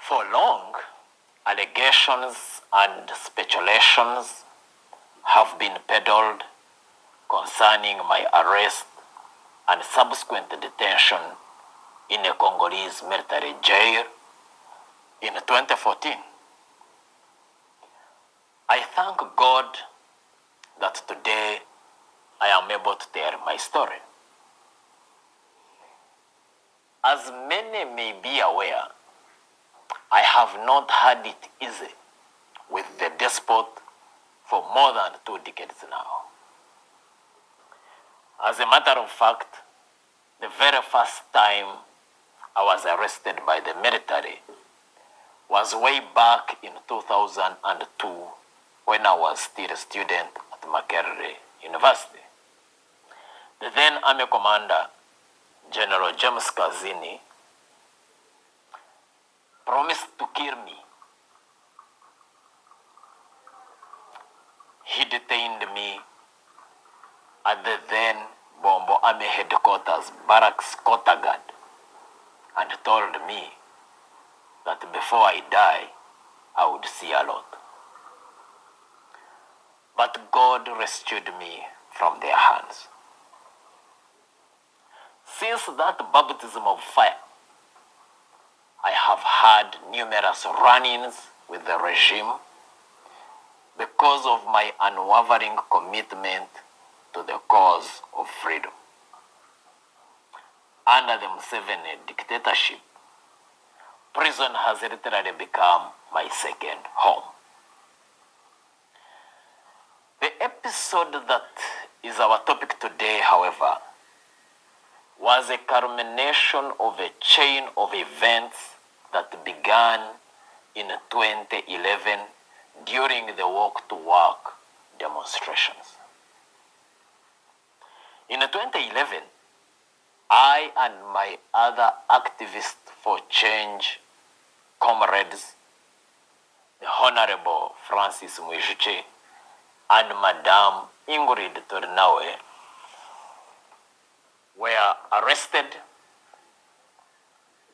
For long, allegations and speculations have been peddled concerning my arrest and subsequent detention in a Congolese military jail in 2014. I thank God that today I am able to tell my story. As many may be aware, I have not had it easy with the despot for more than 2 decades now. As a matter of fact, the very first time I was arrested by the military was way back in 2002 when I was still a student at Makerere University. The then Army Commander, General James Kazine, promised to kill me. He detained me at the then Bombo Army Headquarters Barracks Kotagad and told me that before I die, I would see a lot. But God rescued me from their hands. Since that baptism of fire, I have had numerous run-ins with the regime because of my unwavering commitment to the cause of freedom. Under the Museveni dictatorship, prison has literally become my second home. The episode that is our topic today, however, was a culmination of a chain of events that began in 2011 during the Walk to Work demonstrations. In 2011, I and my other activists for change comrades, the Honorable Francis Mwijuche and Madame Ingrid Tornawe, were arrested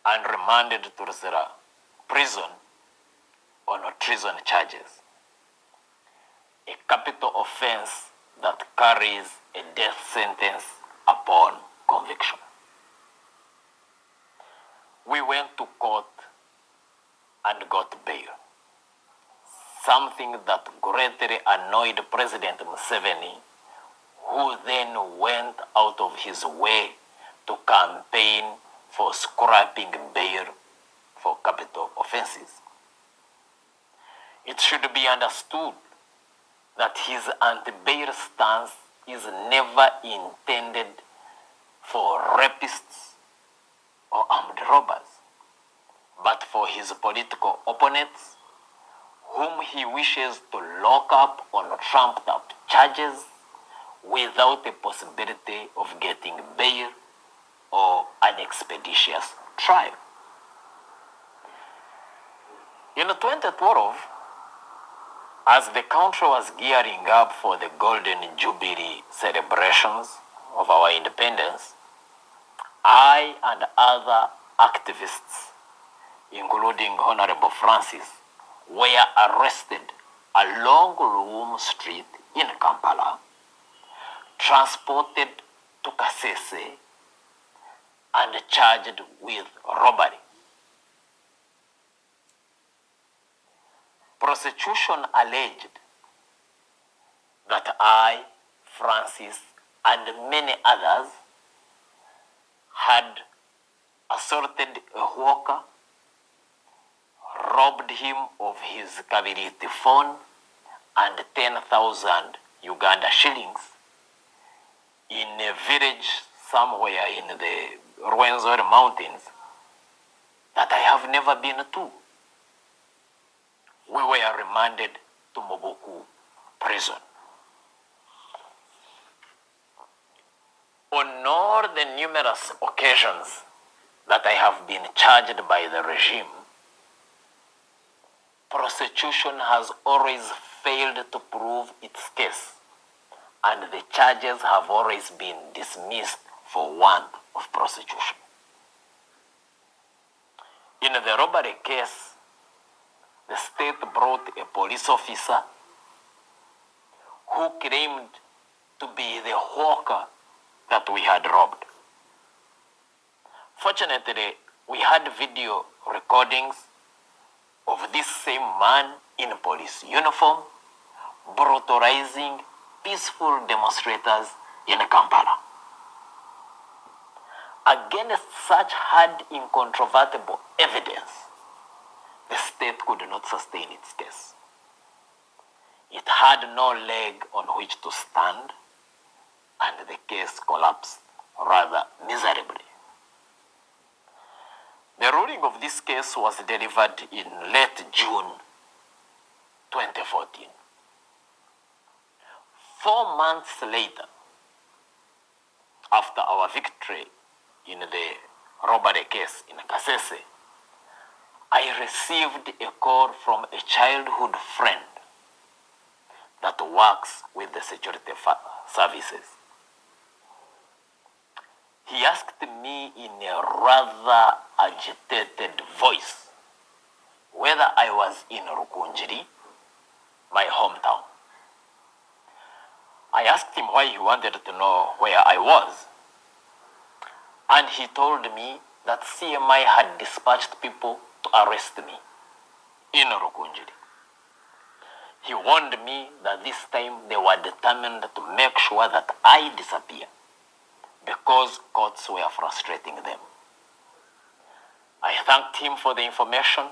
and remanded to Rusera prison on treason charges, a capital offense that carries a death sentence upon conviction. We went to court and got bail, something that greatly annoyed President Museveni, who then went out of his way to campaign for scrapping bail for capital offenses. It should be understood that his anti-bail stance is never intended for rapists or armed robbers, but for his political opponents, whom he wishes to lock up on trumped-up charges without a possibility of getting bail or an expeditious trial. In 2012, as the country was gearing up for the Golden Jubilee celebrations of our independence, I and other activists, including Honorable Francis, were arrested along Luwum Street in Kampala, transported to Kasese, and charged with robbery. Prosecution alleged that I, Francis, and many others had assaulted a hawker, robbed him of his Kabiriti phone and 10,000 Uganda shillings in a village somewhere in the Rwenzori Mountains that I have never been to. We were remanded to Mobuku prison. On all the numerous occasions that I have been charged by the regime, prosecution has always failed to prove its case, and the charges have always been dismissed for want of prosecution. In the robbery case state brought a police officer who claimed to be the hawker that we had robbed. Fortunately, we had video recordings of this same man in police uniform brutalizing peaceful demonstrators in Kampala. Against such hard, incontrovertible evidence, the state could not sustain its case. It had no leg on which to stand, and the case collapsed rather miserably. The ruling of this case was delivered in late June 2014. 4 months later, after our victory in the robbery case in Kasese, I received a call from a childhood friend that works with the security services. He asked me in a rather agitated voice whether I was in Rukunjiri, my hometown. I asked him why he wanted to know where I was, and he told me that CMI had dispatched people to arrest me in Rukunjiri. He warned me that this time they were determined to make sure that I disappear because courts were frustrating them. I thanked him for the information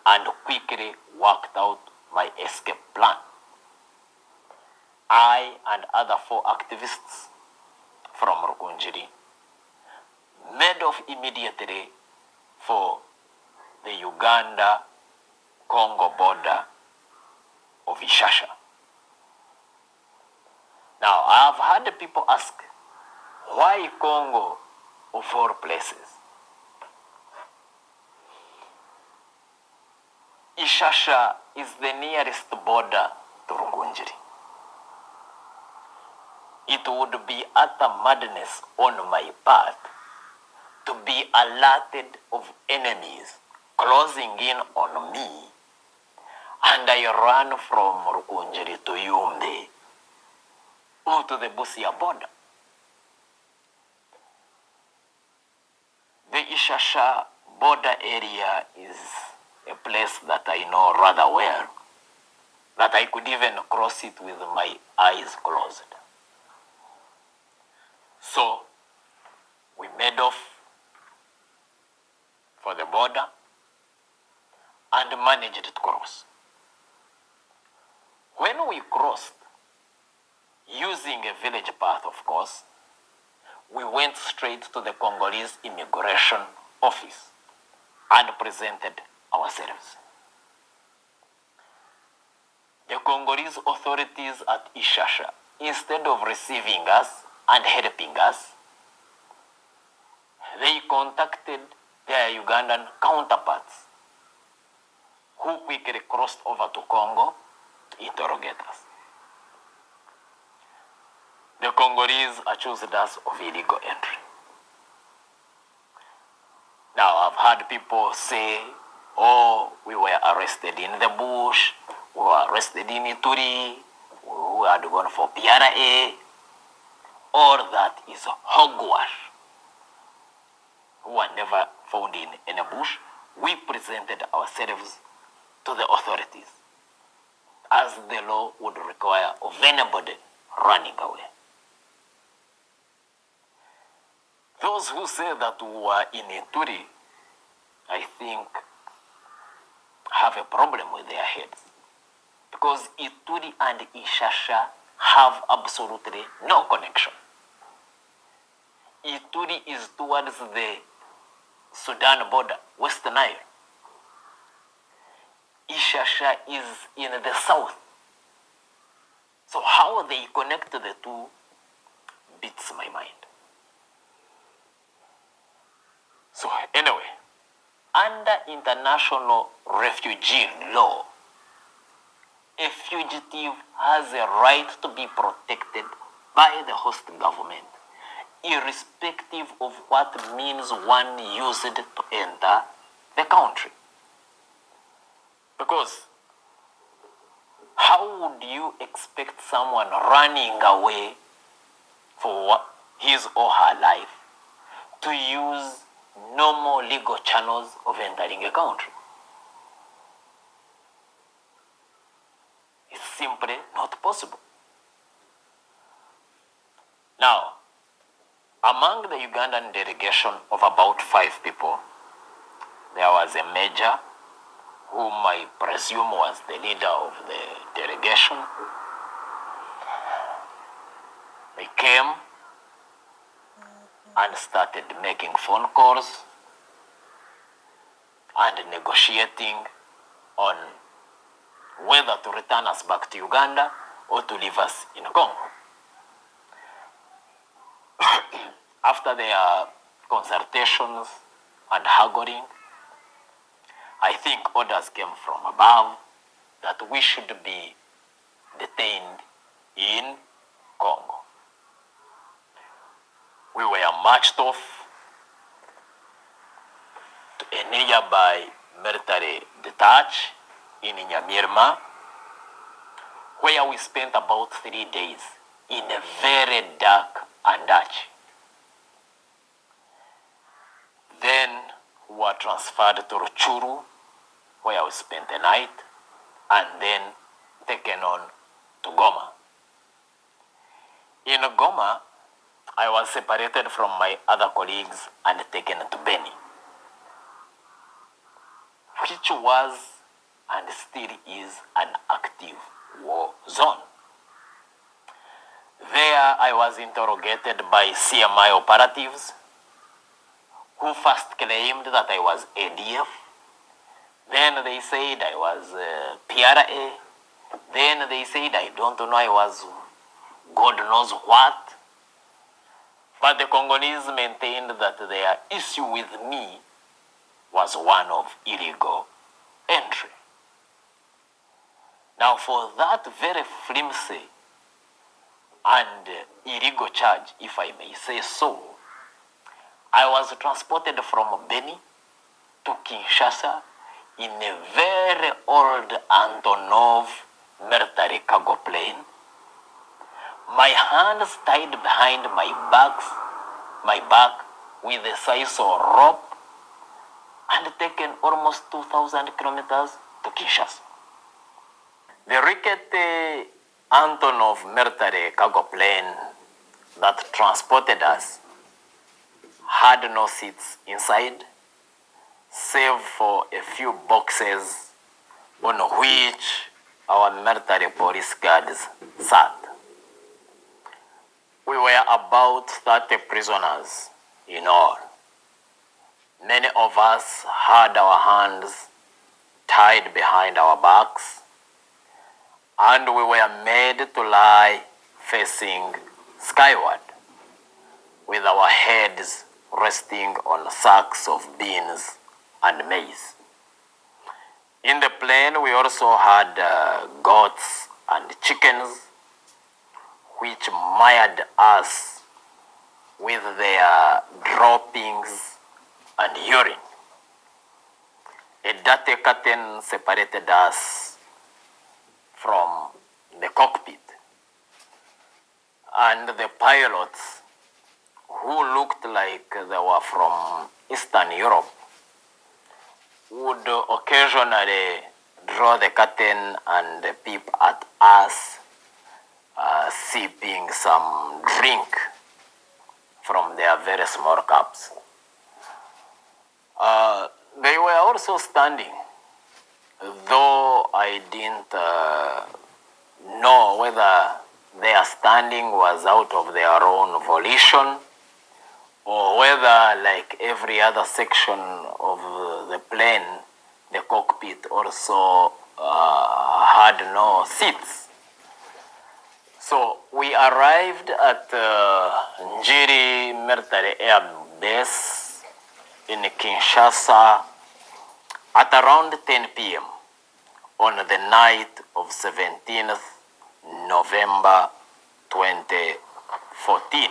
and quickly worked out my escape plan. I and other 4 activists from Rukunjiri made off immediately for the Uganda-Congo border of Ishasha. Now, I have had people ask, why Congo of all places? Ishasha is the nearest border to Rukunjiri. It would be utter madness on my part to be alerted of enemies closing in on me, and I ran from Rukunjiri to Yumbe or to the Busia border. The Ishasha border area is a place that I know rather well, that I could even cross it with my eyes closed. So, we made off for the border and managed to cross. When we crossed, using a village path, of course, we went straight to the Congolese immigration office and presented ourselves. The Congolese authorities at Ishasha, instead of receiving us and helping us, they contacted their Ugandan counterparts who quickly crossed over to Congo to interrogate us. The Congolese accused us of illegal entry. Now, I've heard people say, oh, we were arrested in the bush, we were arrested in Ituri, we had gone for PRA. All that is hogwash. We were never found in a bush. We presented ourselves to the authorities, as the law would require of anybody running away. Those who say that we were in Ituri, I think, have a problem with their heads. Because Ituri and Ishasha have absolutely no connection. Ituri is towards the Sudan border, West Nile. Ishasha is in the south. So how they connect the two beats my mind. So anyway, under international refugee law, a fugitive has a right to be protected by the host government, irrespective of what means one used to enter the country. Because how would you expect someone running away for his or her life to use normal legal channels of entering a country? It's simply not possible. Now, among the Ugandan delegation of about 5 people, there was a major whom I presume was the leader of the delegation. They came and started making phone calls and negotiating on whether to return us back to Uganda or to leave us in Congo. After their consultations and haggling, I think orders came from above that we should be detained in Congo. We were marched off to a nearby military detach in Nyamirima, where we spent about 3 days in a very dark and dutch. Then we were transferred to Ruchuru, where we spent the night, and then taken on to Goma. In Goma, I was separated from my other colleagues and taken to Beni, which was and still is an active war zone. There I was interrogated by CMI operatives who first claimed that I was ADF. Then they said I was PRA. Then they said I don't know, I was God knows what. But the Congolese maintained that their issue with me was one of illegal entry. Now, for that very flimsy and illegal charge, if I may say so, I was transported from Beni to Kinshasa in a very old Antonov military cargo plane. My hands tied behind my back with a sisal rope, and taken almost 2,000 kilometers to Kinshasa. The rickety Antonov military cargo plane that transported us had no seats inside, save for a few boxes on which our military police guards sat. We were about 30 prisoners in all. Many of us had our hands tied behind our backs, and we were made to lie facing skyward, with our heads resting on sacks of beans and maize. In the plane, we also had goats and chickens, which mired us with their droppings and urine. A dirty curtain separated us from the cockpit, and the pilots, who looked like they were from Eastern Europe, would occasionally draw the curtain and peep at us, sipping some drink from their very small cups. They were also standing, though I didn't know whether their standing was out of their own volition, or whether, like every other section of the plane, the cockpit also had no seats. So we arrived at Njiri Military Air Base in Kinshasa at around 10 p.m. on the night of 17th November 2014.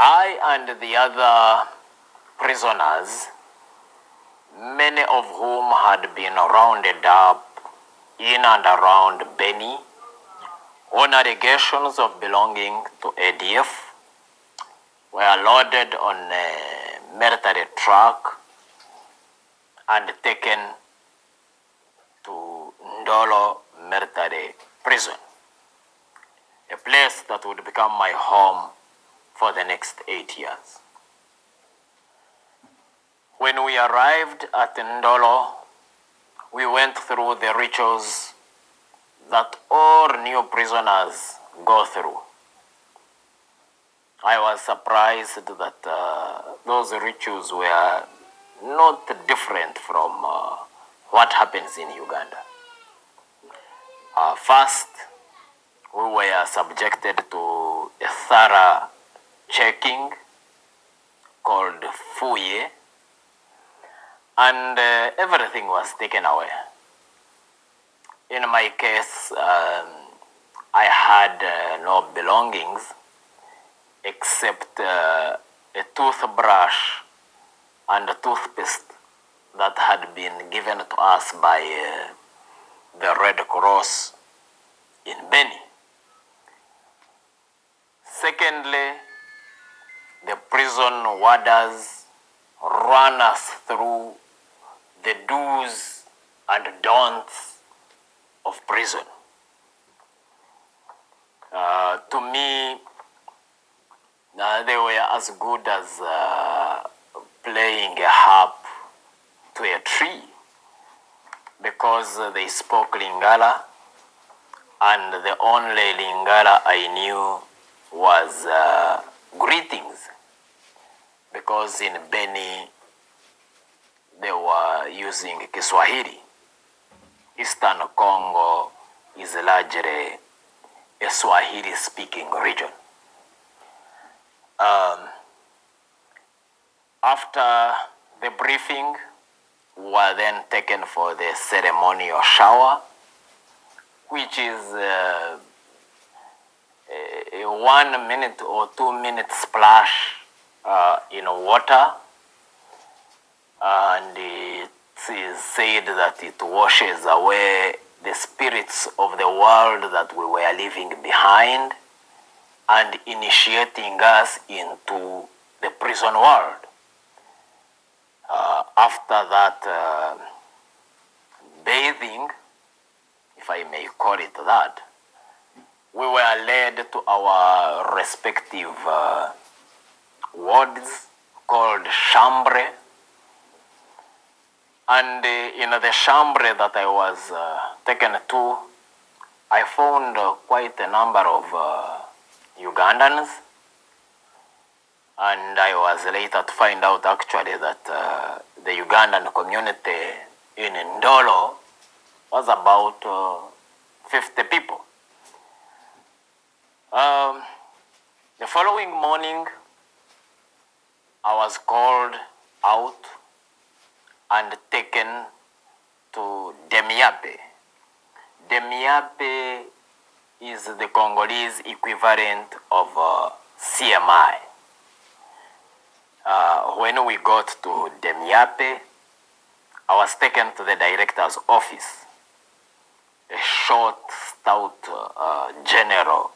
I and the other prisoners many of whom had been rounded up in and around Beni on allegations of belonging to ADF, were loaded on a military truck and taken to Ndolo military prison, a place that would become my home for the next 8 years. When we arrived at Ndolo, we went through the rituals that all new prisoners go through. I was surprised that those rituals were not different from what happens in Uganda. First, we were subjected to a thorough checking called Fuye, and everything was taken away. In my case, I had no belongings except a toothbrush and a toothpaste that had been given to us by the Red Cross in Beni. Secondly, the prison warders ran us through the do's and don'ts of prison. To me, they were as good as playing a harp to a tree, because they spoke Lingala, and the only Lingala I knew was greetings, because in Beni they were using Kiswahili. Eastern Congo is largely a Swahili-speaking region. After the briefing, we were then taken for the ceremonial shower, which is a 1 minute or 2 minute splash in water, and it is said that it washes away the spirits of the world that we were leaving behind and initiating us into the prison world. After that bathing, if I may call it that, we were led to our respective wards called chambre. And in the chambre that I was taken to, I found quite a number of Ugandans. And I was later to find out actually that the Ugandan community in Ndolo was about 50 people. The following morning, I was called out and taken to Demiape. Demiape is the Congolese equivalent of CMI. When we got to Demiape, I was taken to the director's office, a short, stout general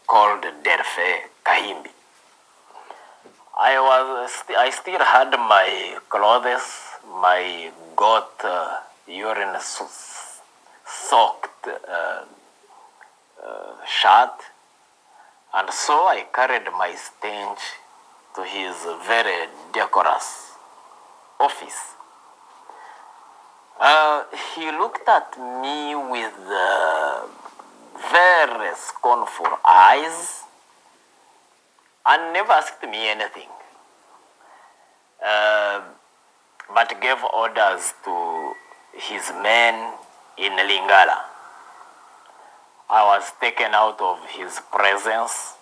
called Delfe Kahimbi. I still had my clothes, my goat urine soaked shirt, and so I carried my stench to his very decorous office. He looked at me with very scornful eyes and never asked me anything, but gave orders to his men in Lingala. I was taken out of his presence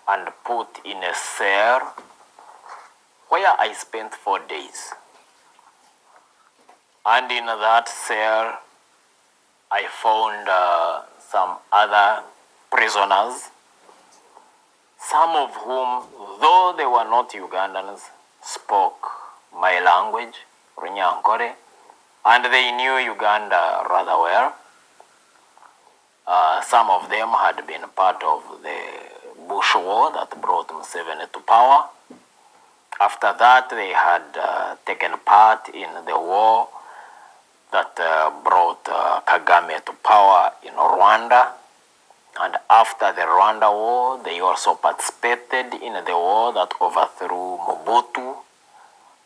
and put in a cell where I spent 4 days. And in that cell, I found some other prisoners, some of whom, though they were not Ugandans, spoke my language, Runyankore, and they knew Uganda rather well. Some of them had been part of the Bush War that brought Museveni to power. After that, they had taken part in the war that brought Kagame to power in Rwanda. And after the Rwanda war, they also participated in the war that overthrew Mobutu.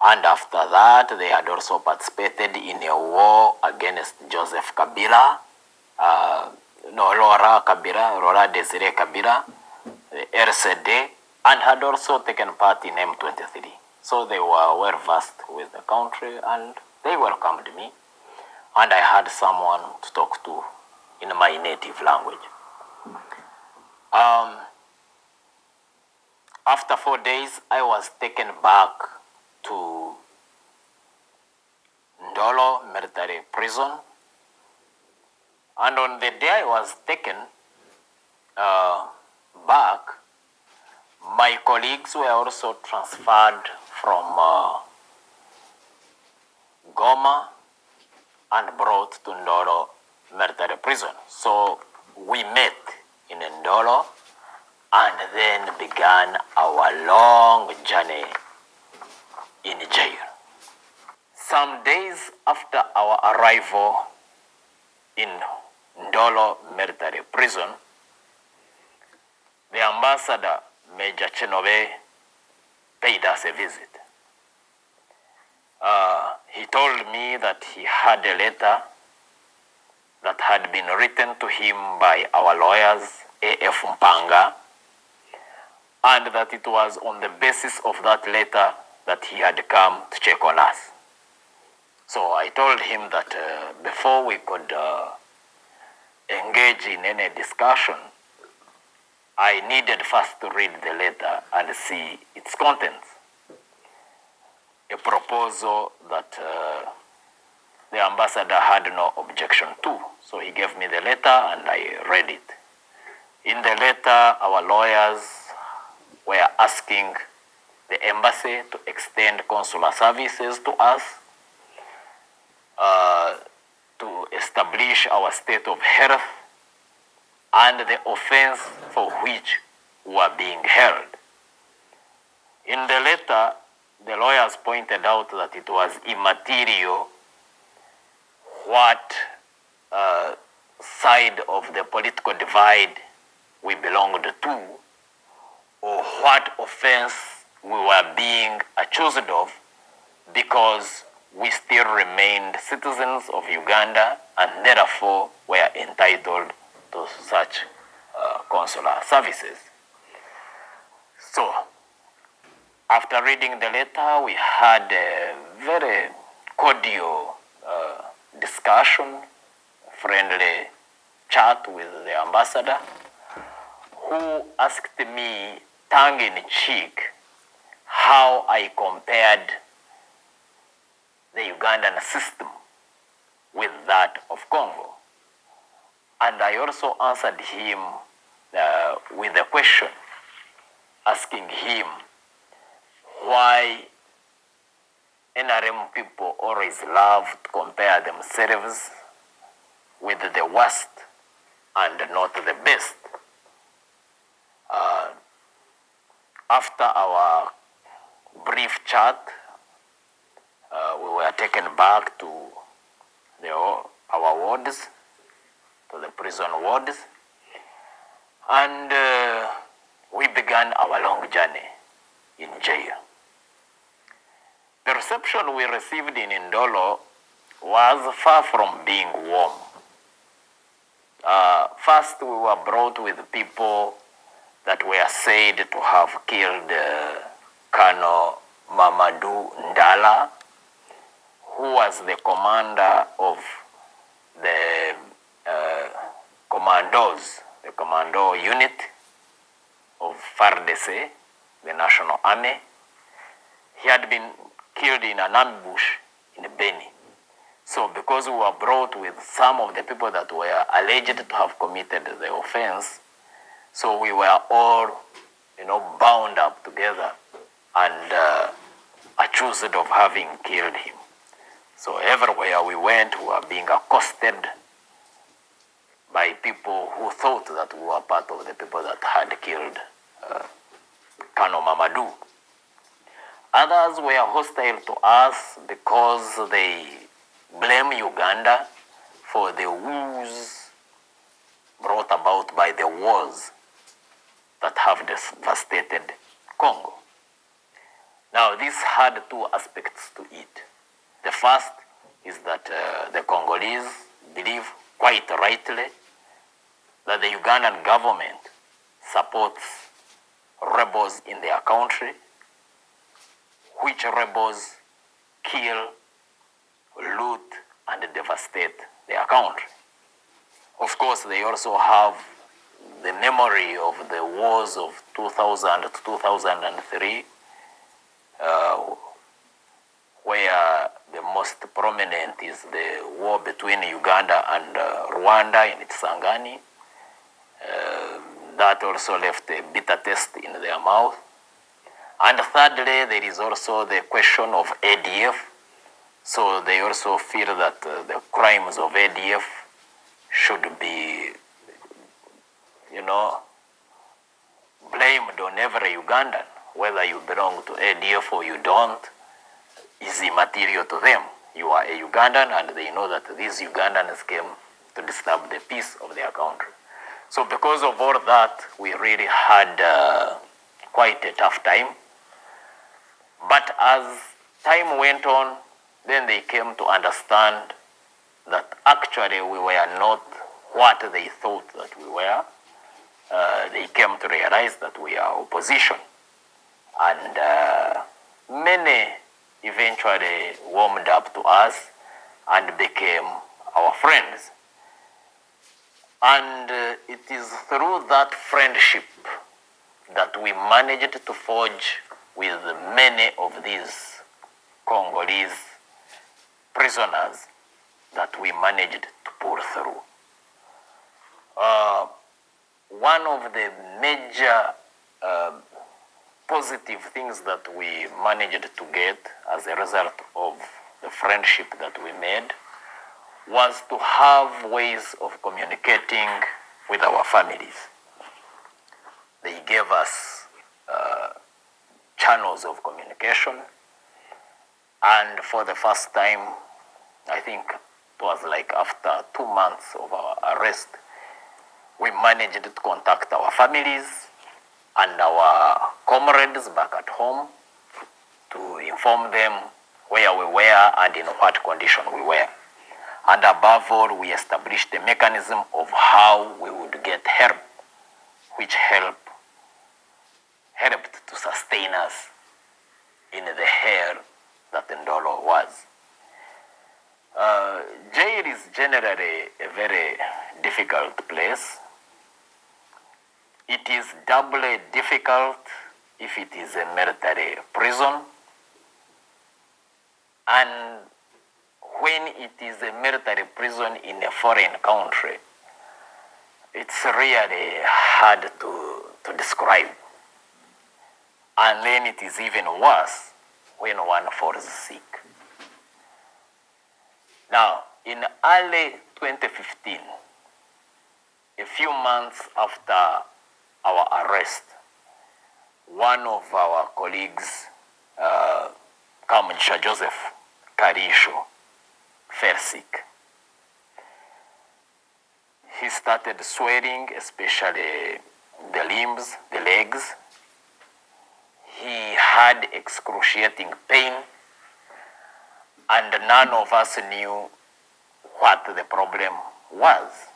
And after that, they had also participated in a war against Joseph Kabila. Laurent Desire Kabila, the RCD, and had also taken part in M23. So they were well versed with the country and they welcomed me. And I had someone to talk to in my native language. After 4 days, I was taken back to Ndolo military prison. And on the day I was taken back, my colleagues were also transferred from Goma and brought to Ndolo military prison. So we met in Ndolo and then began our long journey in jail. Some days after our arrival in Ndolo military prison, the ambassador, Major Chenobe, paid us a visit. He told me that he had a letter that had been written to him by our lawyers, A.F. Mpanga, and that it was on the basis of that letter that he had come to check on us. So I told him that before we could engage in any discussion, I needed first to read the letter and see its contents. A proposal that the ambassador had no objection to. So he gave me the letter and I read it. In the letter, our lawyers were asking the embassy to extend consular services to us, to establish our state of health, and the offense for which we were being held. In the letter, the lawyers pointed out that it was immaterial what side of the political divide we belonged to, or what offense we were being accused of, because we still remained citizens of Uganda and therefore were entitled to such consular services. So, after reading the letter, we had a very cordial discussion, friendly chat with the ambassador, who asked me tongue-in-cheek how I compared the Ugandan system with that of Congo. And I also answered him with a question, asking him why NRM people always love to compare themselves with the worst and not the best. After our brief chat, we were taken back to our wards, to the prison wards, and we began our long journey in jail. The reception we received in Ndolo was far from being warm. First, we were brought with people that were said to have killed Colonel Mamadou Ndala, who was the commander of the commandos, the commando unit of FARDC, the National Army. He had been killed in an ambush in Beni. So because we were brought with some of the people that were alleged to have committed the offense, so we were all, bound up together and accused of having killed him. So everywhere we went, we were being accosted by people who thought that we were part of the people that had killed Colonel Mamadou. Others were hostile to us because they blame Uganda for the woes brought about by the wars that have devastated Congo. Now, this had two aspects to it. The first is that the Congolese believe quite rightly that the Ugandan government supports rebels in their country, which rebels kill, loot, and devastate their country. Of course, they also have the memory of the wars of 2000 to 2003, where the most prominent is the war between Uganda and Rwanda in Tsangani. That also left a bitter taste in their mouth. And thirdly, there is also the question of ADF. So they also feel that the crimes of ADF should be, blamed on every Ugandan. Whether you belong to ADF or you don't is immaterial to them. You are a Ugandan, and they know that these Ugandans came to disturb the peace of their country. So because of all that, we really had quite a tough time. But as time went on, then they came to understand that actually we were not what they thought that we were. They came to realize that we are opposition. And many eventually warmed up to us and became our friends. And it is through that friendship that we managed to forge with many of these Congolese prisoners that we managed to pull through. One of the major positive things that we managed to get as a result of the friendship that we made was to have ways of communicating with our families. They gave us channels of communication, and for the first time, I think it was like after 2 months of our arrest, we managed to contact our families and our comrades back at home to inform them where we were and in what condition we were. And above all, we established a mechanism of how we would get help, which helped to sustain us in the hell that Ndolo was. Jail is generally a very difficult place. It is doubly difficult if it is a military prison. And when it is a military prison in a foreign country, it's really hard to describe. And then it is even worse when one falls sick. Now, in early 2015, a few months after our arrest, one of our colleagues, Kamugisha Joseph Karisho, fell sick. He started swelling, especially the limbs, the legs. He had excruciating pain, and none of us knew what the problem was.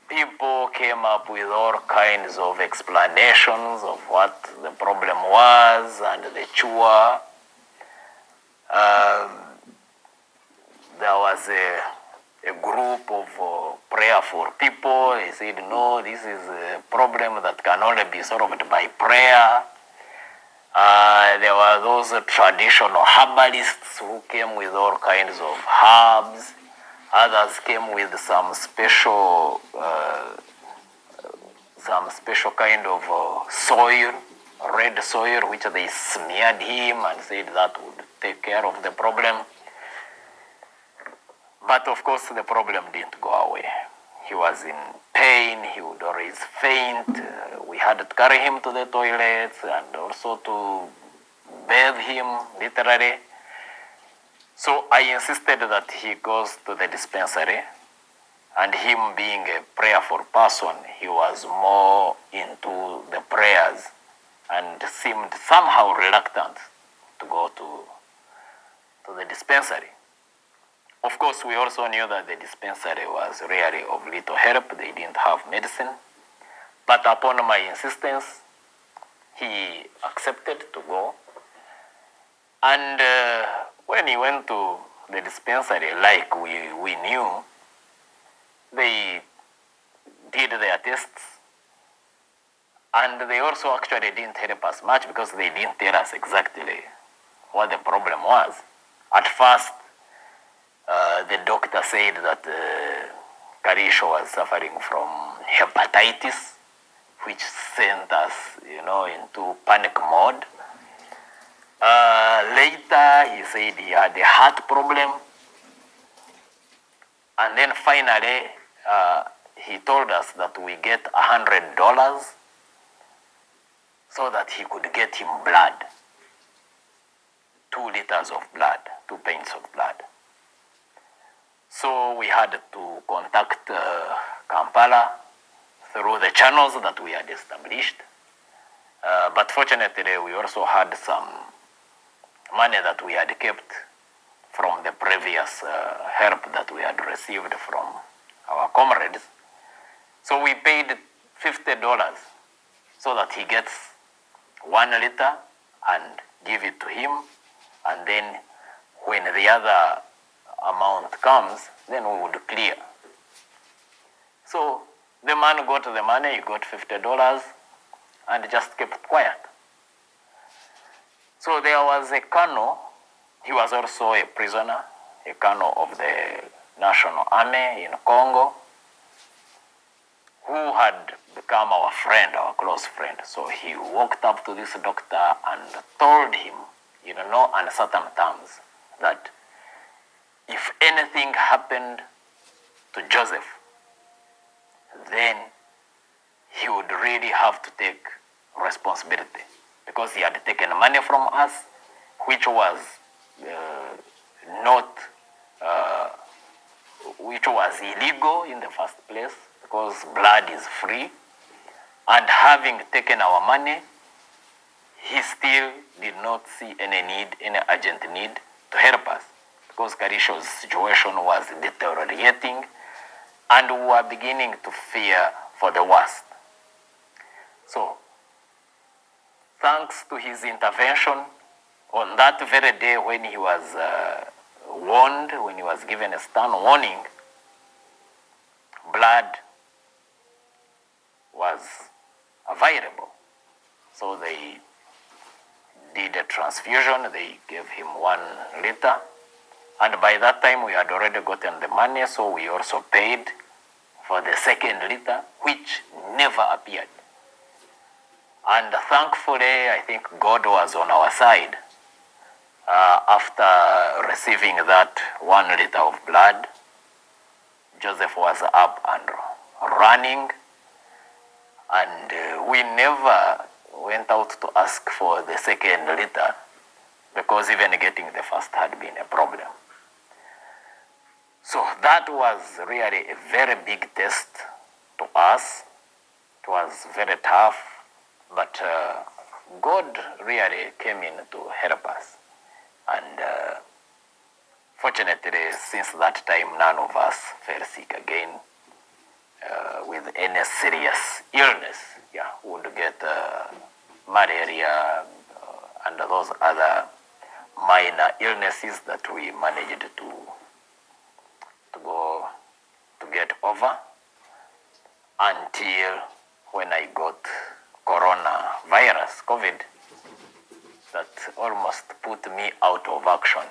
People came up with all kinds of explanations of what the problem was and the cure. There was a group of prayerful people. He said, no, this is a problem that can only be solved by prayer. There were those traditional herbalists who came with all kinds of herbs. Others came with some special kind of soil red soil, which they smeared him and said that would take care of the problem. But of course, the problem didn't go away. He was in pain, he would always faint. We had to carry him to the toilets and also to bathe him, literally. So I insisted that he goes to the dispensary, and him being a prayerful person, he was more into the prayers and seemed somehow reluctant to go to the dispensary. Of course, we also knew that the dispensary was really of little help. They didn't have medicine. But upon my insistence, he accepted to go. And when he went to the dispensary, like we knew, they did their tests. And they also actually didn't help us much because they didn't tell us exactly what the problem was. At first, the doctor said that Karisho was suffering from hepatitis, which sent us, into panic mode. Later, he said he had a heart problem. And then finally, he told us that we get $100 so that he could get him blood. 2 liters of blood, 2 pints of blood. So we had to contact Kampala through the channels that we had established. But fortunately, we also had some money that we had kept from the previous help that we had received from our comrades. So we paid $50 so that he gets 1 liter and give it to him. And then when the other amount comes, then we would clear. So the man got the money, he got $50 and just kept quiet. So there was a colonel, he was also a prisoner, a colonel of the National Army in Congo, who had become our friend, our close friend. So he walked up to this doctor and told him, in no uncertain terms, that if anything happened to Joseph, then he would really have to take responsibility, because he had taken money from us, which was which was illegal in the first place, because blood is free. And having taken our money, he still did not see any need, any urgent need to help us, because Karisho's situation was deteriorating and we were beginning to fear for the worst. So, thanks to his intervention, on that very day when he was warned, when he was given a stern warning, blood was available. So they did a transfusion, they gave him 1 liter. And by that time we had already gotten the money, so we also paid for the 2nd liter, which never appeared. And thankfully, I think God was on our side. After receiving that 1 liter of blood, Joseph was up and running, and we never went out to ask for the 2nd liter, because even getting the first had been a problem. So that was really a very big test to us. It was very tough, but God really came in to help us. And fortunately, since that time, none of us fell sick again with any serious illness. Yeah, we would get malaria and those other minor illnesses that we managed to get over, until when I got coronavirus, COVID, that almost put me out of action.